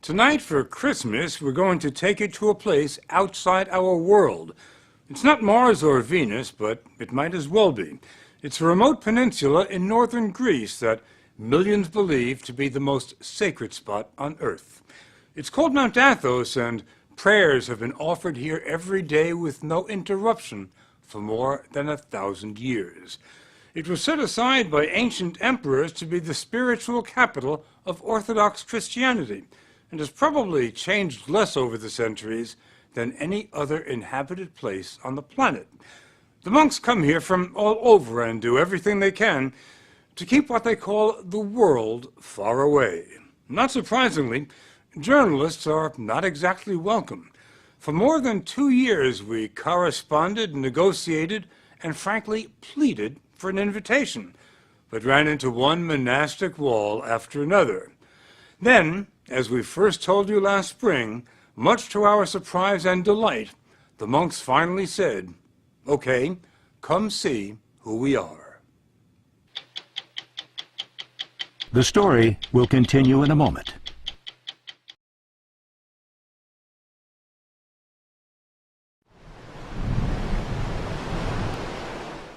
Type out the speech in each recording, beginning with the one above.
Tonight for Christmas, we're going to take you to a place outside our world. It's not Mars or Venus, but it might as well be. It's a remote peninsula in northern Greece that millions believe to be the most sacred spot on Earth. It's called Mount Athos, and prayers have been offered here every day with no interruption for more than 1,000 years. It was set aside by ancient emperors to be the spiritual capital of Orthodox Christianity, and has probably changed less over the centuries than any other inhabited place on the planet. The monks come here from all over and do everything they can to keep what they call the world far away. Not surprisingly, journalists are not exactly welcome. For more than 2 years, we corresponded, negotiated, and frankly pleaded for an invitation, but ran into one monastic wall after another. Then, as we first told you last spring, much to our surprise and delight, the monks finally said, "Okay, come see who we are." The story will continue in a moment.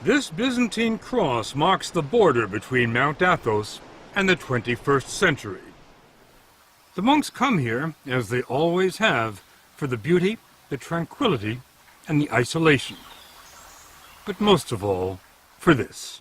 This Byzantine cross marks the border between Mount Athos and the 21st century. The monks come here, as they always have, for the beauty, the tranquility, and the isolation. But most of all, for this.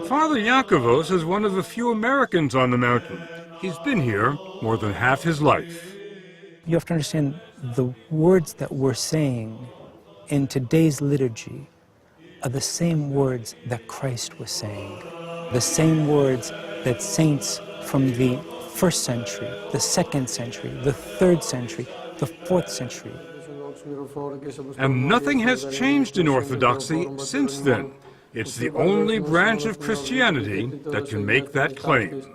Father Yaakov is one of the few Americans on the mountain. He's been here more than half his life. You have to understand the words that we're saying in today's liturgy are the same words that Christ was saying, the same words that saints from the 1st century, the 2nd century, the 3rd century, the 4th century. And nothing has changed in Orthodoxy since then. It's the only branch of Christianity that can make that claim.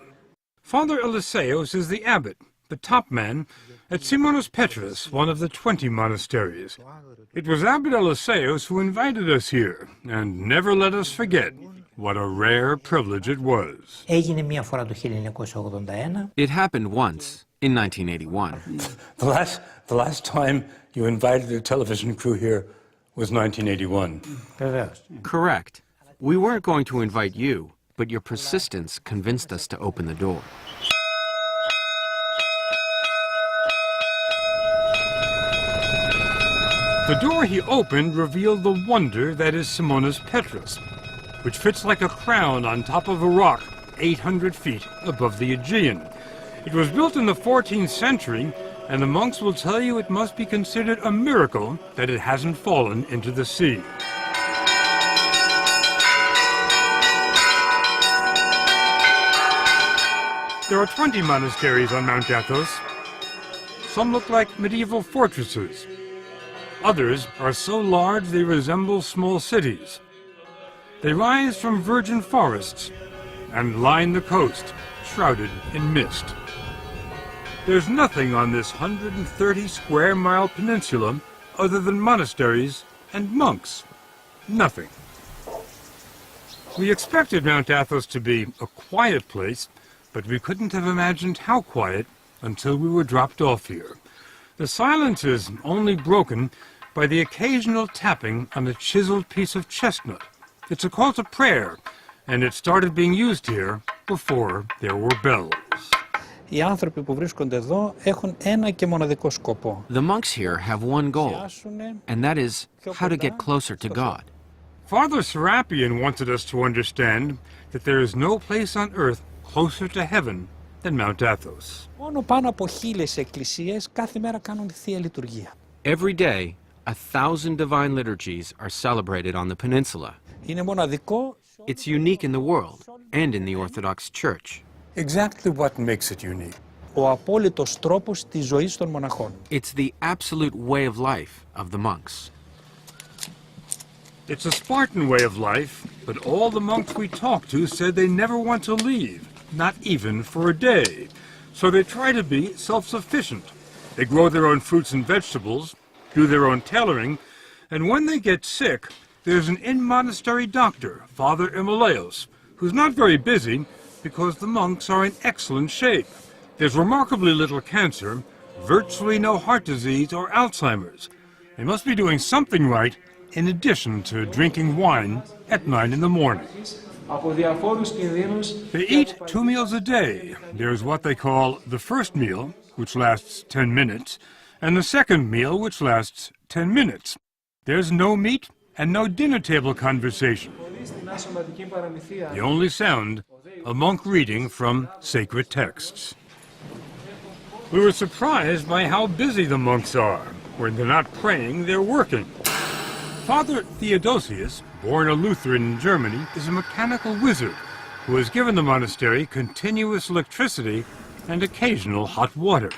Father Eliseos is the abbot, the top man, at Simonas Petrus, one of the 20 monasteries. It was Abbot Eliseos who invited us here, and never let us forget what a rare privilege it was. It happened once, in 1981. The last time you invited a television crew here was 1981. Correct. We weren't going to invite you, but your persistence convinced us to open the door. The door he opened revealed the wonder that is Simonas Petrus, which fits like a crown on top of a rock 800 feet above the Aegean. It was built in the 14th century, and the monks will tell you it must be considered a miracle that it hasn't fallen into the sea. There are 20 monasteries on Mount Athos. Some look like medieval fortresses. Others are so large they resemble small cities. They rise from virgin forests and line the coast, shrouded in mist. There's nothing on this 130-square-mile peninsula other than monasteries and monks. Nothing. We expected Mount Athos to be a quiet place, but we couldn't have imagined how quiet until we were dropped off here. The silence is only broken by the occasional tapping on a chiseled piece of chestnut. It's a call to prayer, and it started being used here before there were bells. The monks here have one goal, and that is how to get closer to God. Father Serapion wanted us to understand that there is no place on earth closer to heaven than Mount Athos. Every day, 1,000 divine liturgies are celebrated on the peninsula. It's unique in the world and in the Orthodox Church. Exactly what makes it unique? It's the absolute way of life of the monks. It's a Spartan way of life, but all the monks we talked to said they never want to leave, not even for a day. So they try to be self-sufficient. They grow their own fruits and vegetables, do their own tailoring, and when they get sick, there's an in-monastery doctor, Father Imolaos, who's not very busy because the monks are in excellent shape. There's remarkably little cancer, virtually no heart disease or Alzheimer's. They must be doing something right in addition to drinking wine at 9 in the morning. They eat 2 meals a day. There's what they call the first meal, which lasts 10 minutes, and the second meal, which lasts 10 minutes. There's no meat and no dinner table conversation. The only sound, a monk reading from sacred texts. We were surprised by how busy the monks are. When they're not praying, they're working. Father Theodosius, born a Lutheran in Germany, is a mechanical wizard who has given the monastery continuous electricity and occasional hot water.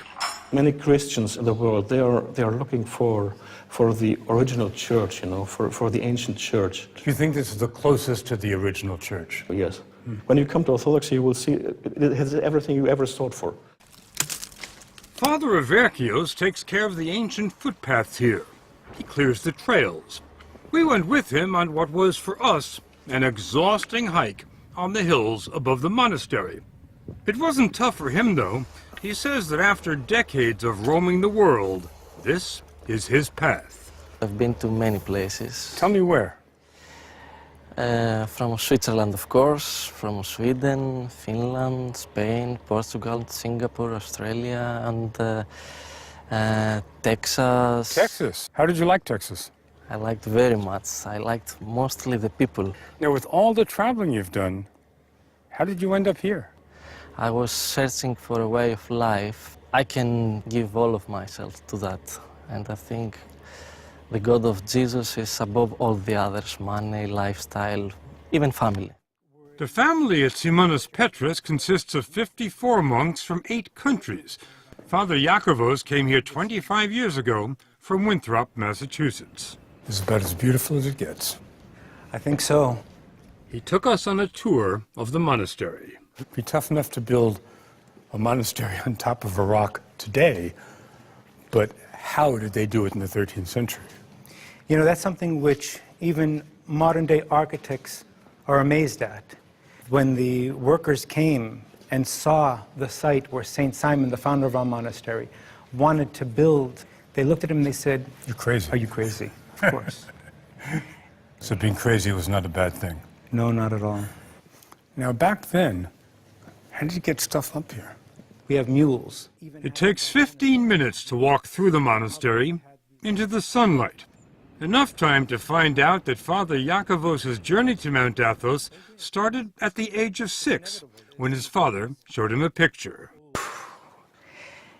Many Christians in the world, they are looking for the original church, for the ancient church. Do you think this is the closest to the original church? Yes. When you come to Orthodoxy, you will see it has everything you ever sought for. Father Refectory takes care of the ancient footpaths here. He clears the trails. We went with him on what was, for us, an exhausting hike on the hills above the monastery. It wasn't tough for him, though. He says that after decades of roaming the world, this is his path. I've been to many places. Tell me where. From Switzerland, of course, from Sweden, Finland, Spain, Portugal, Singapore, Australia, and Texas. Texas. How did you like Texas? I liked very much. I liked mostly the people. Now, with all the traveling you've done, how did you end up here? I was searching for a way of life. I can give all of myself to that. And I think the God of Jesus is above all the others: money, lifestyle, even family. The family at Simonas Petrus consists of 54 monks from 8 countries. Father Yaakov came here 25 years ago from Winthrop, Massachusetts. This is about as beautiful as it gets. I think so. He took us on a tour of the monastery. It'd be tough enough to build a monastery on top of a rock today, but how did they do it in the 13th century? You know, that's something which even modern-day architects are amazed at. When the workers came and saw the site where St. Simon, the founder of our monastery, wanted to build, they looked at him and they said, "You're crazy." "Are you crazy?" Of course. So being crazy was not a bad thing. No, not at all. Now, back then, how did you get stuff up here? We have mules. It takes 15 minutes to walk through the monastery into the sunlight. Enough time to find out that Father Yaakov's journey to Mount Athos started at the age of 6, when his father showed him a picture.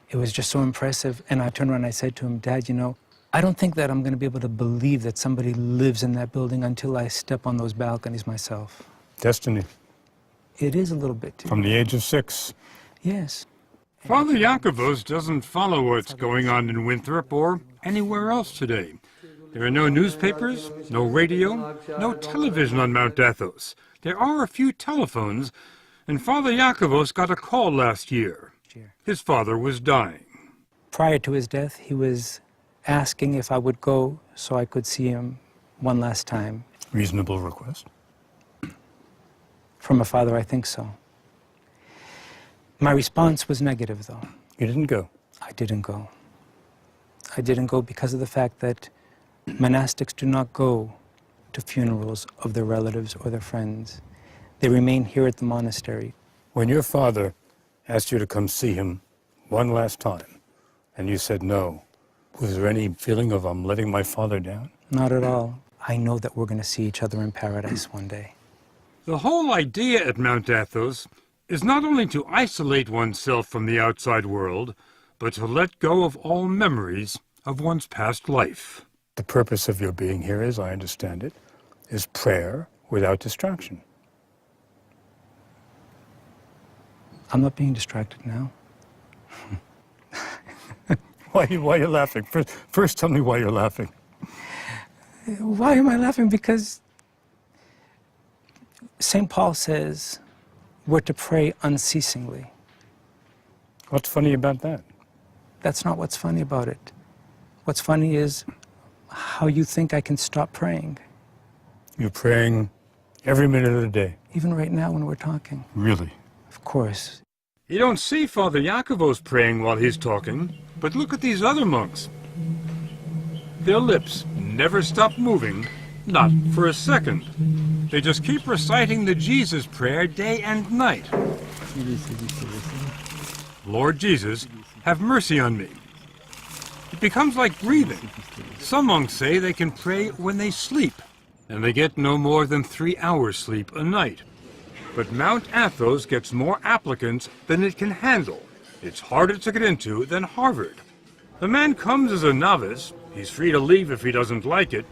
It was just so impressive. And I turned around and I said to him, "Dad, you know, I don't think that I'm going to be able to believe that somebody lives in that building until I step on those balconies myself." Destiny. It is a little bit too. From the age of 6. Yes. Father Yaakov doesn't follow what's going on in Winthrop or anywhere else today. There are no newspapers, no radio, no television on Mount Athos. There are a few telephones, and Father Yaakov got a call last year. His father was dying. Prior to his death, he was asking if I would go so I could see him one last time. Reasonable request. From a father, I think so. My response was negative, though. You didn't go? I didn't go. I didn't go because of the fact that monastics do not go to funerals of their relatives or their friends. They remain here at the monastery. When your father asked you to come see him one last time, and you said no, was there any feeling of I'm letting my father down? Not at all. I know that we're going to see each other in paradise one day. The whole idea at Mount Athos is not only to isolate oneself from the outside world, but to let go of all memories of one's past life. The purpose of your being here, as I understand it, is prayer without distraction. I'm not being distracted now. Why are you laughing? First, tell me why you're laughing. Why am I laughing? Because St. Paul says we're to pray unceasingly. What's funny about that? That's not what's funny about it. What's funny is how you think I can stop praying. You're praying every minute of the day. Even right now when we're talking. Really? Of course. You don't see Father Yaakov's praying while he's talking, but look at these other monks. Their lips never stop moving, not for a second. They just keep reciting the Jesus prayer day and night. Lord Jesus, have mercy on me. It becomes like breathing. Some monks say they can pray when they sleep, and they get no more than 3 hours sleep a night. But Mount Athos gets more applicants than it can handle. It's harder to get into than Harvard. The man comes as a novice, he's free to leave if he doesn't like it,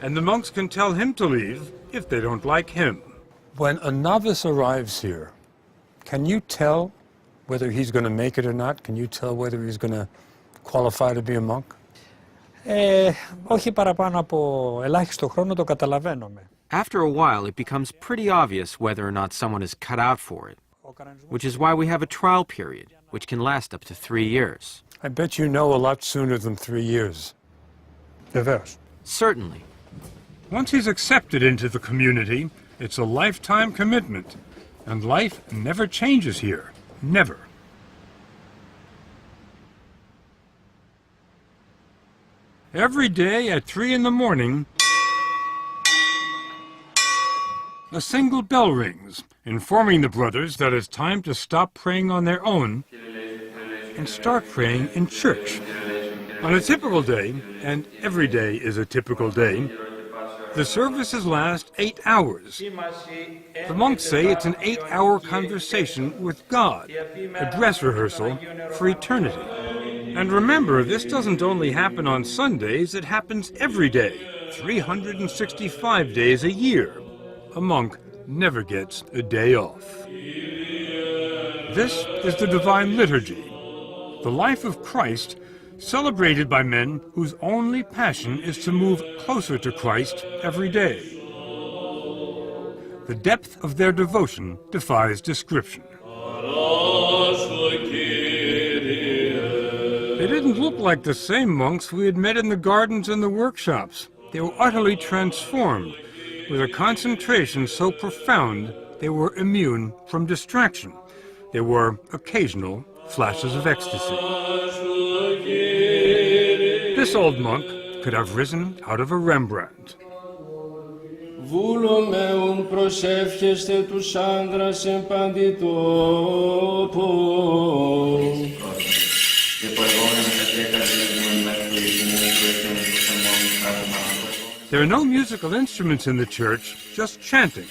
and the monks can tell him to leave if they don't like him. When a novice arrives here, can you tell whether he's going to make it or not? Can you tell whether he's going to qualify to be a monk? Όχι παραπάνω από ελάχιστο χρόνο το καταλαβαίνουμε. After a while, it becomes pretty obvious whether or not someone is cut out for it, which is why we have a trial period, which can last up to 3 years. I bet you know a lot sooner than 3 years. Vevers. Certainly. Once he's accepted into the community, it's a lifetime commitment, and life never changes here. Never. Every day at 3 in the morning, a single bell rings, informing the brothers that it's time to stop praying on their own and start praying in church. On a typical day, and every day is a typical day, the services last 8 hours. The monks say it's an 8-hour conversation with God, a dress rehearsal for eternity. And remember, this doesn't only happen on Sundays, it happens every day, 365 days a year. A monk never gets a day off. This is the Divine Liturgy, the life of Christ celebrated by men whose only passion is to move closer to Christ every day. The depth of their devotion defies description. They didn't look like the same monks we had met in the gardens and the workshops. They were utterly transformed, with a concentration so profound they were immune from distraction. There were occasional flashes of ecstasy. This old monk could have risen out of a Rembrandt. Βούλο μεουν προσεύχεστε τους άνδρας εν παντή τόπο. There are no musical instruments in the church, just chanting.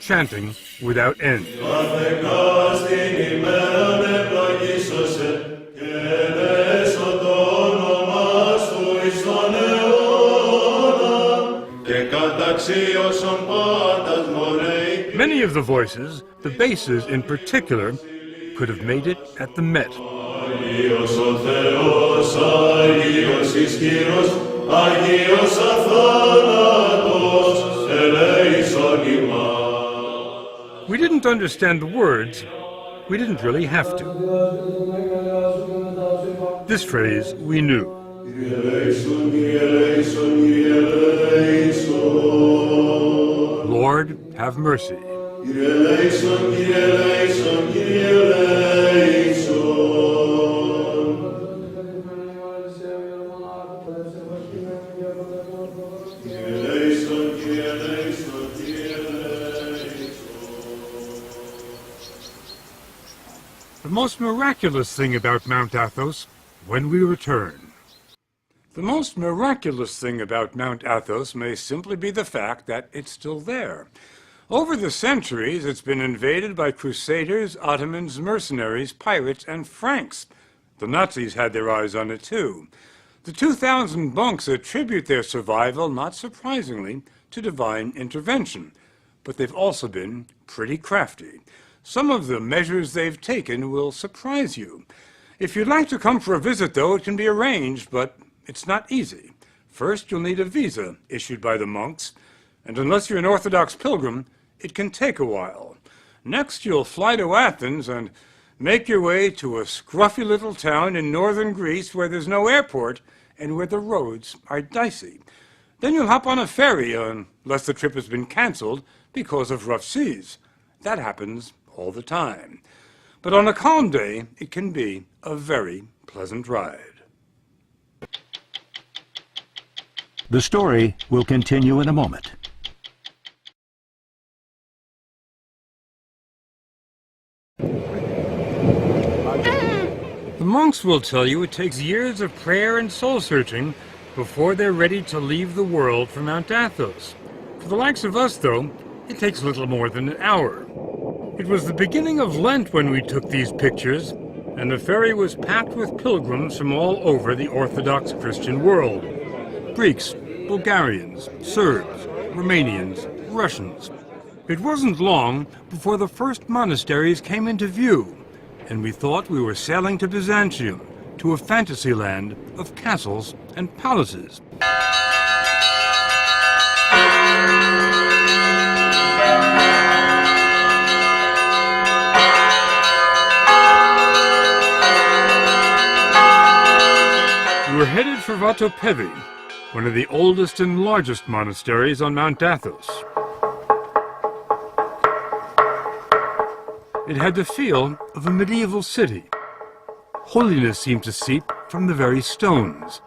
Chanting without end. Many of the voices, the basses in particular, could have made it at the Met. We didn't understand the words. We didn't really have to. This phrase we knew. Lord, have mercy. The most miraculous thing about Mount Athos, when we return. The most miraculous thing about Mount Athos may simply be the fact that it's still there. Over the centuries, it's been invaded by crusaders, Ottomans, mercenaries, pirates, and Franks. The Nazis had their eyes on it too. The 2,000 monks attribute their survival, not surprisingly, to divine intervention. But they've also been pretty crafty. Some of the measures they've taken will surprise you. If you'd like to come for a visit, though, it can be arranged, but it's not easy. First, you'll need a visa issued by the monks, and unless you're an Orthodox pilgrim, it can take a while. Next, you'll fly to Athens, and Make your way to a scruffy little town in northern Greece where there's no airport and where the roads are dicey. Then you'll hop on a ferry, unless the trip has been canceled because of rough seas. That happens all the time. But on a calm day, it can be a very pleasant ride. The story will continue in a moment. The monks will tell you it takes years of prayer and soul-searching before they're ready to leave the world for Mount Athos. For the likes of us, though, it takes little more than an hour. It was the beginning of Lent when we took these pictures, and the ferry was packed with pilgrims from all over the Orthodox Christian world. Greeks, Bulgarians, Serbs, Romanians, Russians. It wasn't long before the first monasteries came into view, and we thought we were sailing to Byzantium, to a fantasy land of castles and palaces. We were headed for Refectory, one of the oldest and largest monasteries on Mount Athos. It had the feel of a medieval city. Holiness seemed to seep from the very stones,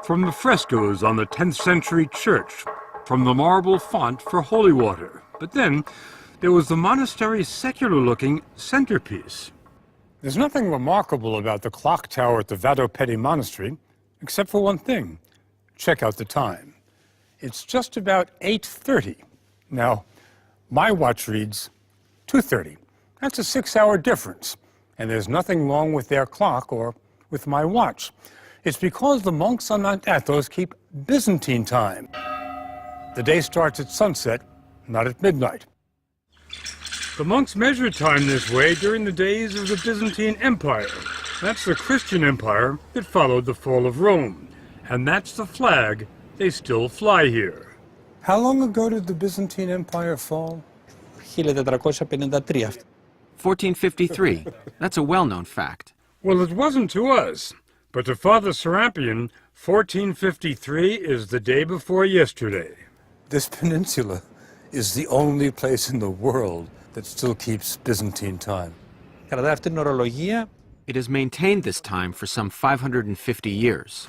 from the frescoes on the 10th century church, from the marble font for holy water. But then there was the monastery's secular-looking centerpiece. There's nothing remarkable about the clock tower at the Refectory Monastery, except for one thing. Check out the time. It's just about 8:30. Now, my watch reads 2:30. That's a 6-hour difference, and there's nothing wrong with their clock or with my watch. It's because the monks on Mount Athos keep Byzantine time. The day starts at sunset, not at midnight. The monks measured time this way during the days of the Byzantine Empire. That's the Christian empire that followed the fall of Rome, and that's the flag they still fly here. How long ago did the Byzantine Empire fall? 1453. 1453. That's a well-known fact. Well, it wasn't to us, but to Father Serapion, 1453 is the day before yesterday. This peninsula is the only place in the world that still keeps Byzantine time. Κρατάει αυτή την ορολογία. It has maintained this time for some 550 years.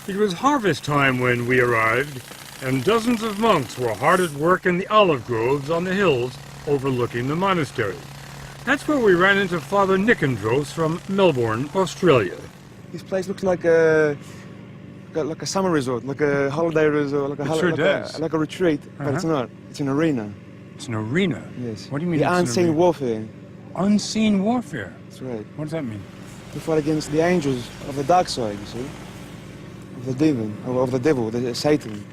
It was harvest time when we arrived, and dozens of monks were hard at work in the olive groves on the hills overlooking the monastery. That's where we ran into Father Nicandros from Melbourne, Australia. This place looks like a summer resort, like a holiday resort, like a retreat, but it's not. It's an arena. It's an arena? Yes. What do you mean? The unseen warfare. Unseen warfare? That's right. What does that mean? We fight against the angels of the dark side, you see, of the demon, of the devil, Satan.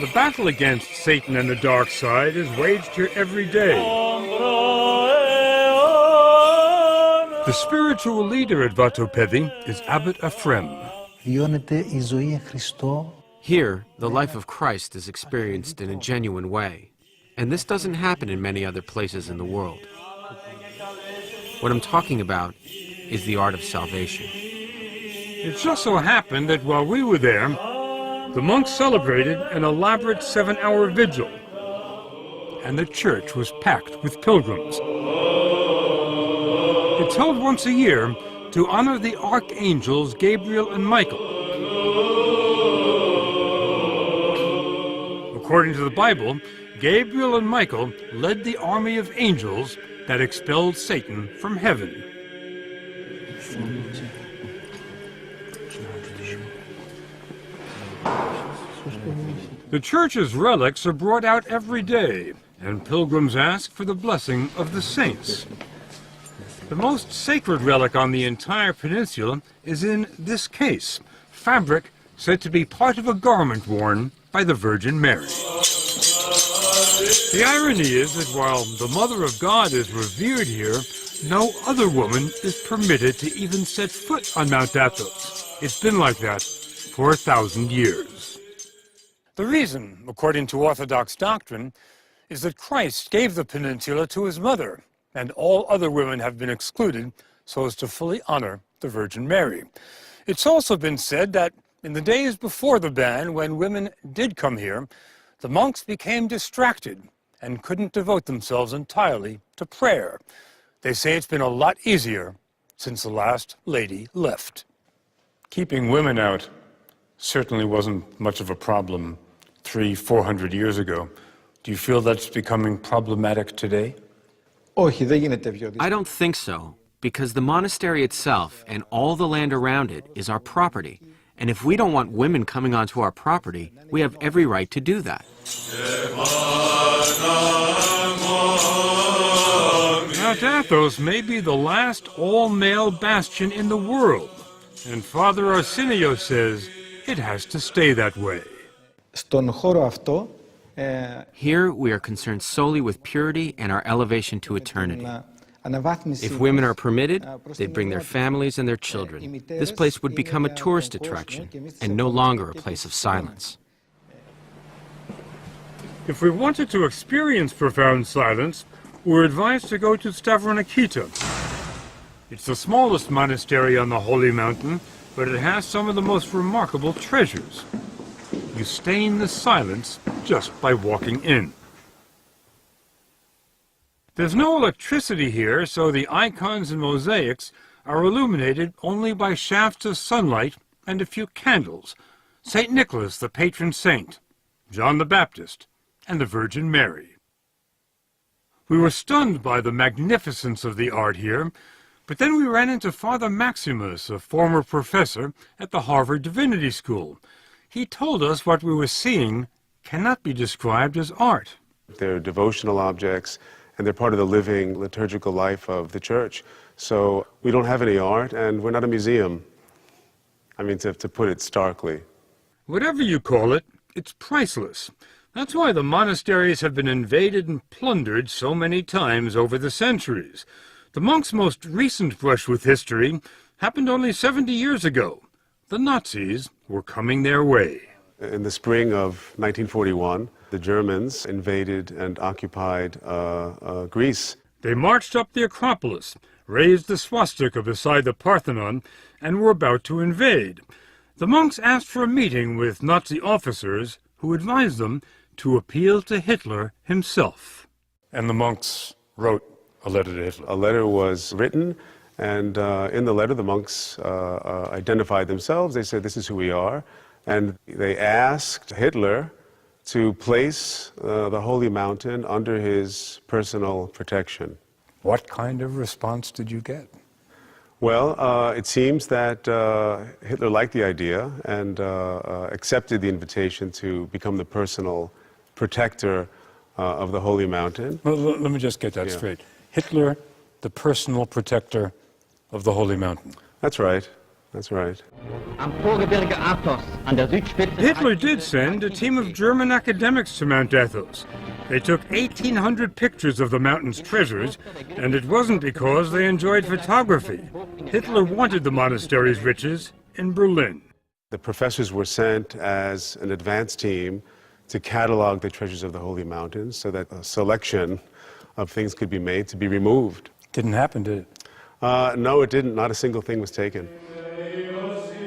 The battle against Satan and the dark side is waged here every day. The spiritual leader at Refectory is Abbot Ephraim. Here, the life of Christ is experienced in a genuine way, and this doesn't happen in many other places in the world. What I'm talking about is the art of salvation. It just so happened that while we were there, the monks celebrated an elaborate 7-hour vigil, and the church was packed with pilgrims. It's held once a year to honor the archangels Gabriel and Michael. According to the Bible, Gabriel and Michael led the army of angels that expelled Satan from heaven. The church's relics are brought out every day, and pilgrims ask for the blessing of the saints. The most sacred relic on the entire peninsula is in this case, fabric said to be part of a garment worn by the Virgin Mary. The irony is that while the Mother of God is revered here, no other woman is permitted to even set foot on Mount Athos. It's been like that for 1,000 years. The reason, according to Orthodox doctrine, is that Christ gave the peninsula to his mother, and all other women have been excluded so as to fully honor the Virgin Mary. It's also been said that in the days before the ban, when women did come here, the monks became distracted and couldn't devote themselves entirely to prayer. They say it's been a lot easier since the last lady left. Keeping women out certainly wasn't much of a problem 300-400 years ago. Do you feel that's becoming problematic today? I don't think so, because the monastery itself and all the land around it is our property. And if we don't want women coming onto our property, we have every right to do that. Mount Athos may be the last all-male bastion in the world, and Father Arsenio says it has to stay that way. Here we are concerned solely with purity and our elevation to eternity. If women are permitted, they'd bring their families and their children. This place would become a tourist attraction and no longer a place of silence. If we wanted to experience profound silence, we're advised to go to Stavronikita. It's the smallest monastery on the Holy Mountain, but it has some of the most remarkable treasures. You stay in the silence just by walking in. There's no electricity here, so the icons and mosaics are illuminated only by shafts of sunlight and a few candles. St. Nicholas, the patron saint, John the Baptist, and the Virgin Mary. We were stunned by the magnificence of the art here, but then we ran into Father Maximus, a former professor at the Harvard Divinity School. He told us what we were seeing cannot be described as art. They're devotional objects, and they're part of the living liturgical life of the church. So we don't have any art, and we're not a museum. I mean, to put it starkly. Whatever you call it, it's priceless. That's why the monasteries have been invaded and plundered so many times over the centuries. The monks' most recent brush with history happened only 70 years ago. The Nazis were coming their way. In the spring of 1941, the Germans invaded and occupied Greece. They marched up the Acropolis, raised the swastika beside the Parthenon, and were about to invade. The monks asked for a meeting with Nazi officers who advised them to appeal to Hitler himself. And the monks wrote a letter to Hitler. A letter was written, and in the letter the monks identified themselves. They said, "This is who we are." And they asked Hitler to place the Holy Mountain under his personal protection. What kind of response did you get? Well, it seems that Hitler liked the idea and accepted the invitation to become the personal protector of the Holy Mountain. Well, let me just get that straight. Hitler, the personal protector of the Holy Mountain. That's right. That's right. Hitler did send a team of German academics to Mount Athos. They took 1,800 pictures of the mountain's treasures, and it wasn't because they enjoyed photography. Hitler wanted the monastery's riches in Berlin. The professors were sent as an advance team to catalog the treasures of the Holy Mountains so that a selection of things could be made to be removed. Didn't happen, did it? No, it didn't. Not a single thing was taken.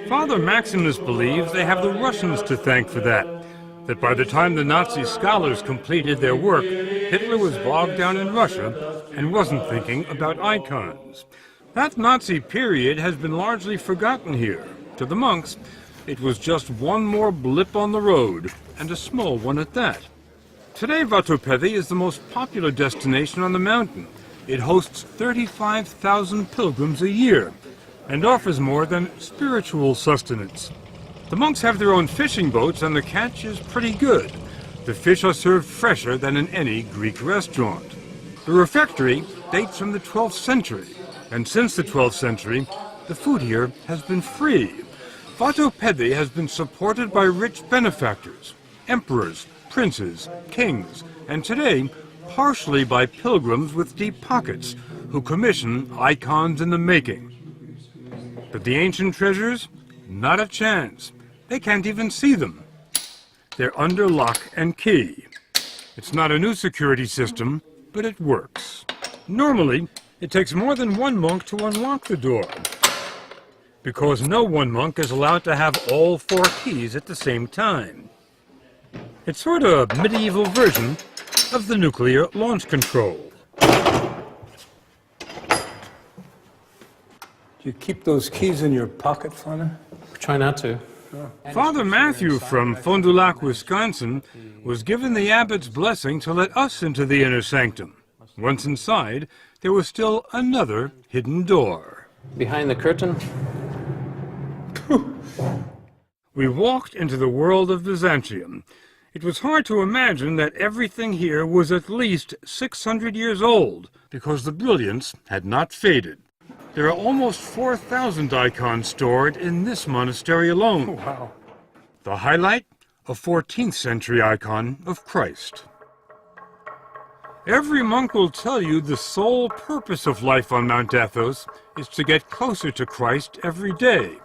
Father Maximus believes they have the Russians to thank for that by the time the Nazi scholars completed their work, Hitler was bogged down in Russia and wasn't thinking about icons. That Nazi period has been largely forgotten here. To the monks, it was just one more blip on the road, and a small one at that. Today, Vatopedi is the most popular destination on the mountain. It hosts 35,000 pilgrims a year and offers more than spiritual sustenance. The monks have their own fishing boats, and the catch is pretty good. The fish are served fresher than in any Greek restaurant. The refectory dates from the 12th century, and since the 12th century, the food here has been free. Vatopedi has been supported by rich benefactors, emperors, princes, kings, and today, partially by pilgrims with deep pockets who commission icons in the making. But the ancient treasures? Not a chance. They can't even see them. They're under lock and key. It's not a new security system, but it works. Normally, it takes more than one monk to unlock the door, because no one monk is allowed to have all 4 keys at the same time. It's sort of a medieval version of the nuclear launch control. Do you keep those keys in your pocket, Father? Try not to. Father Matthew from Fond du Lac, Wisconsin, was given the abbot's blessing to let us into the inner sanctum. Once inside, there was still another hidden door. Behind the curtain. We walked into the world of Byzantium. It was hard to imagine that everything here was at least 600 years old, because the brilliance had not faded. There are almost 4,000 icons stored in this monastery alone. Wow. The highlight, a 14th century icon of Christ. Every monk will tell you the sole purpose of life on Mount Athos is to get closer to Christ every day.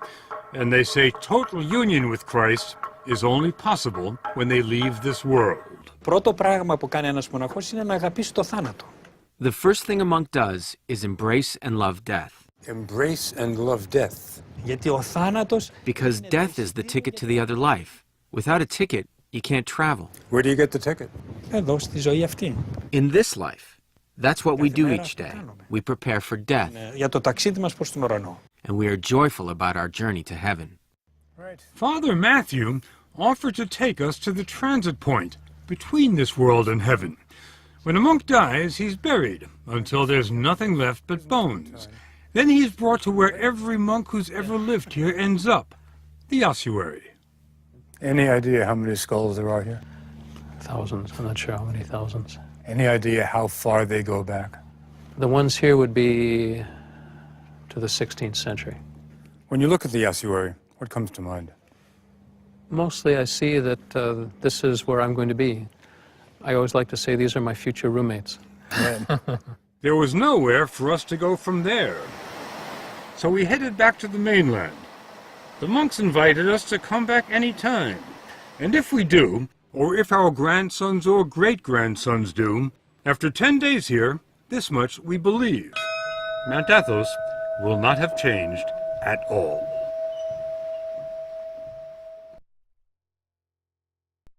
And they say total union with Christ is only possible when they leave this world. Πρώτο πράγμα που κάνει ένας μοναχός είναι να αγαπήσει το θάνατο. The first thing a monk does is embrace and love death. Embrace and love death. Γιατί ο θάνατος... Because death is the ticket to the other life. Without a ticket, you can't travel. Where do you get the ticket? Εδώ, στη ζωή αυτή. In this life, that's what we do each day. We prepare for death, Για το ταξίδι μας προς τον ουρανό. and we are joyful about our journey to heaven. Father Matthew offered to take us to the transit point between this world and heaven. When a monk dies, he's buried until there's nothing left but bones. Then he's brought to where every monk who's ever lived here ends up, the ossuary. Any idea how many skulls there are here? Thousands. I'm not sure how many thousands. Any idea how far they go back? The ones here would be to the 16th century. When you look at the ossuary, what comes to mind? Mostly I see that this is where I'm going to be. I always like to say these are my future roommates. There was nowhere for us to go from there. So we headed back to the mainland. The monks invited us to come back any time. And if we do, or if our grandsons or great-grandsons do, after 10 days here, this much we believe. Mount Athos will not have changed at all.